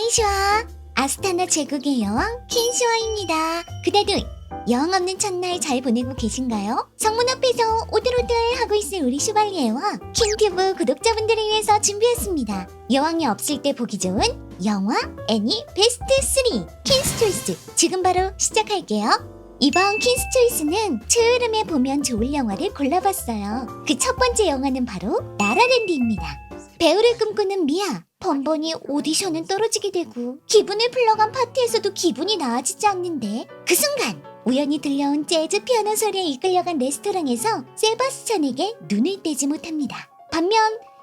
킨슈아, 아스타나 제국의 여왕 킨슈아입니다. 그대들 여왕 없는 첫날 잘 보내고 계신가요? 성문 앞에서 오들오들 하고 있을 우리 슈발리에와 킹튜브 구독자분들을 위해서 준비했습니다. 여왕이 없을 때 보기 좋은 영화, 애니 베스트 3 퀸스 초이스 지금 바로 시작할게요. 이번 퀸스 초이스는 초여름에 보면 좋을 영화를 골라봤어요. 그 첫 번째 영화는 바로 라라랜드입니다. 배우를 꿈꾸는 미아, 번번이 오디션은 떨어지게 되고 기분을 풀러간 파티에서도 기분이 나아지지 않는데 그 순간 우연히 들려온 재즈 피아노 소리에 이끌려간 레스토랑에서 세바스찬에게 눈을 떼지 못합니다. 반면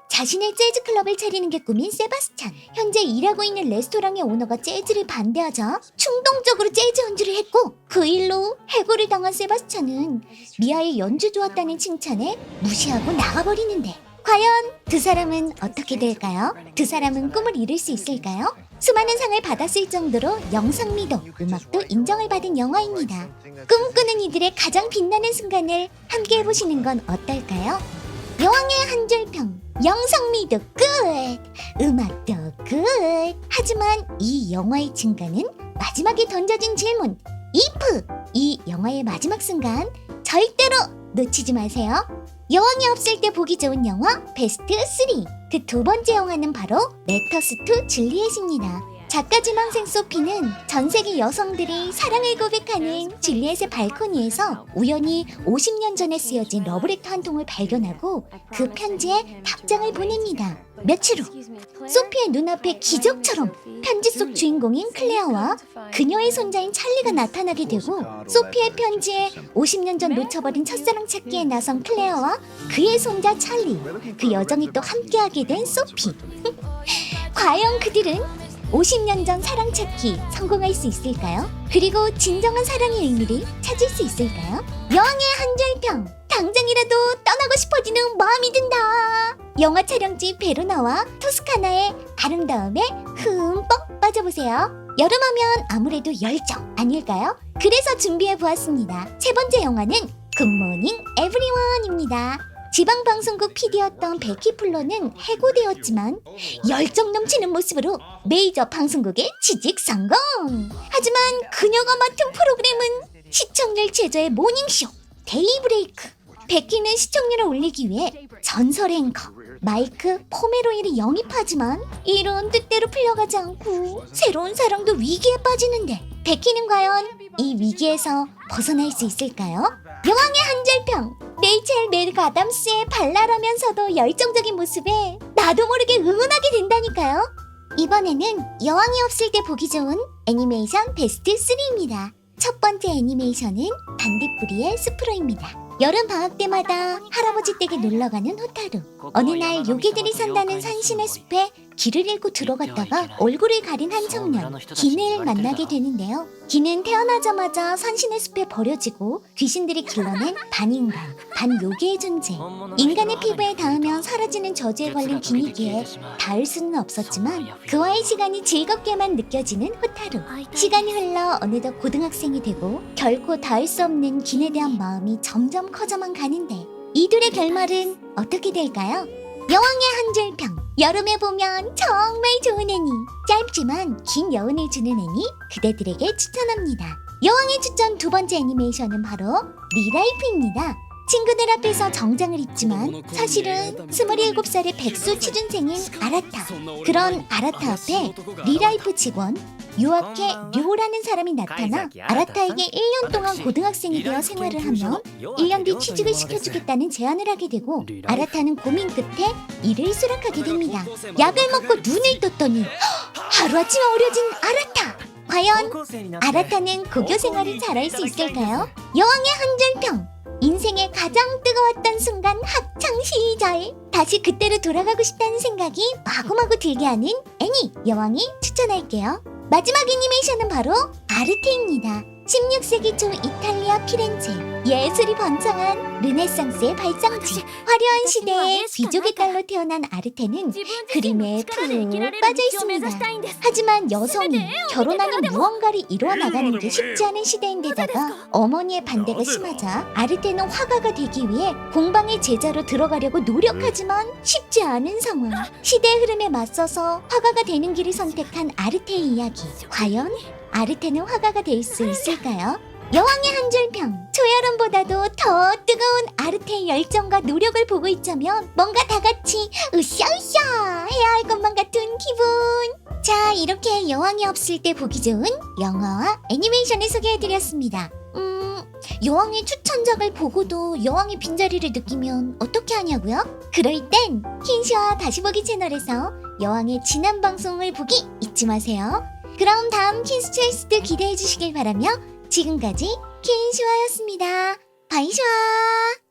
자신의 재즈 클럽을 차리는 게 꿈인 세바스찬, 현재 일하고 있는 레스토랑의 오너가 재즈를 반대하자 충동적으로 재즈 연주를 했고 그 일로 해고를 당한 세바스찬은 미아의 연주 좋았다는 칭찬에 무시하고 나가버리는데 과연 두 사람은 어떻게 될까요? 두 사람은 꿈을 이룰 수 있을까요? 수많은 상을 받았을 정도로 영상미도, 음악도 인정을 받은 영화입니다. 꿈꾸는 이들의 가장 빛나는 순간을 함께 해보시는 건 어떨까요? 여왕의 한 줄평, 영상미도 굿, 음악도 굿. 하지만 이 영화의 증가는 마지막에 던져진 질문, if! 이 영화의 마지막 순간 절대로 놓치지 마세요. 여왕이 없을 때 보기 좋은 영화 베스트 3. 그 두 번째 영화는 바로 레터스 투 줄리엣입니다. 작가 지망생 소피는 전 세계 여성들이 사랑을 고백하는 줄리엣의 발코니에서 우연히 50년 전에 쓰여진 러브레터 한 통을 발견하고 그 편지에 답장을 보냅니다. 며칠 후 소피의 눈앞에 기적처럼 편지 속 주인공인 클레어와 그녀의 손자인 찰리가 나타나게 되고 소피의 편지에 50년 전 놓쳐버린 첫사랑 찾기에 나선 클레어와 그의 손자 찰리, 그 여정이 또 함께하게 된 소피. 과연 그들은 50년 전 사랑 찾기 성공할 수 있을까요? 그리고 진정한 사랑의 의미를 찾을 수 있을까요? 여왕의 한 줄평, 당장이라도 떠나고 싶어지는 마음이 든다. 영화 촬영지 베로나와 토스카나의 아름다움에 흠뻑 빠져보세요. 여름하면 아무래도 열정 아닐까요? 그래서 준비해보았습니다. 세 번째 영화는 굿모닝 에브리원입니다. 지방방송국 PD였던 베키 플러는 해고되었지만 열정 넘치는 모습으로 메이저 방송국에 취직 성공! 하지만 그녀가 맡은 프로그램은 시청률 최저의 모닝쇼 데이브레이크. 베키는 시청률을 올리기 위해 전설의 앵커 마이크 포메로이를 영입하지만 이런 뜻대로 풀려가지 않고 새로운 사랑도 위기에 빠지는데 베키는 과연 이 위기에서 벗어날 수 있을까요? 여왕의 한 줄평, 레이첼 맥아담스의 발랄하면서도 열정적인 모습에 나도 모르게 응원하게 된다니까요. 이번에는 여왕이 없을 때 보기 좋은 애니메이션 베스트 3입니다. 첫 번째 애니메이션은 반딧불이의 스프로입니다. 여름 방학 때마다 할아버지 댁에 놀러가는 호타루. 어느 날 요괴들이 산다는 산신의 숲에 길을 잃고 들어갔다가 얼굴을 가린 한 청년 긴을 만나게 되는데요. 긴은 태어나자마자 산신의 숲에 버려지고 귀신들이 길러낸 반인간, 반요괴의 존재. 인간의 피부에 닿으면 사라지는 저주에 걸린 긴이기에 닿을 수는 없었지만 그와의 시간이 즐겁게만 느껴지는 호타루. 시간이 흘러 어느덧 고등학생이 되고 결코 닿을 수 없는 긴에 대한 마음이 점점 커져만 가는데 이 둘의 결말은 어떻게 될까요? 여왕의 한 줄평, 여름에 보면 정말 좋은 애니, 짧지만 긴 여운을 주는 애니 그대들에게 추천합니다. 여왕의 추천 두 번째 애니메이션은 바로 리라이프입니다. 친구들 앞에서 정장을 입지만 사실은 27살의 백수 취준생인 아라타. 그런 아라타 앞에 리라이프 직원 유아케 료라는 사람이 나타나 아라타에게 1년 동안 고등학생이 되어 생활을 하며 1년 뒤 취직을 시켜주겠다는 제안을 하게 되고 아라타는 고민 끝에 이를 수락하게 됩니다. 약을 먹고 눈을 떴더니 하루아침에 어려진 아라타! 과연 아라타는 고교 생활을 잘할 수 있을까요? 여왕의 한 줄평, 인생의 가장 뜨거웠던 순간 학창 시절, 다시 그때로 돌아가고 싶다는 생각이 마구마구 들게 하는 애니 여왕이 추천할게요. 마지막 애니메이션은 바로 아르테입니다. 16세기 초 이탈리아 피렌체, 예술이 번창한 르네상스의 발상지. 화려한 시대에 귀족의 딸로 태어난 아르테는 그림에 푹 빠져 있습니다. 하지만 여성이 결혼하니 무언가를 이루어 나가는 게 쉽지 않은 시대인데다가 어머니의 반대가 심하자 아르테는 화가가 되기 위해 공방의 제자로 들어가려고 노력하지만 쉽지 않은 상황. 시대의 흐름에 맞서서 화가가 되는 길을 선택한 아르테의 이야기. 과연 아르테는 화가가 될 수 있을까요? 여왕의 한 줄 평. 초여름보다도 더 뜨거운 아르테의 열정과 노력을 보고 있자면 뭔가 다 같이 으쌰으쌰 해야 할 것만 같은 기분. 자, 이렇게 여왕이 없을 때 보기 좋은 영화와 애니메이션을 소개해드렸습니다. 여왕의 추천작을 보고도 여왕의 빈자리를 느끼면 어떻게 하냐고요? 그럴 땐 킨시와 다시보기 채널에서 여왕의 지난 방송을 보기 잊지 마세요. 그럼 다음 킨스 초이스도 기대해 주시길 바라며 지금까지 킨슈아였습니다. 바이슈아.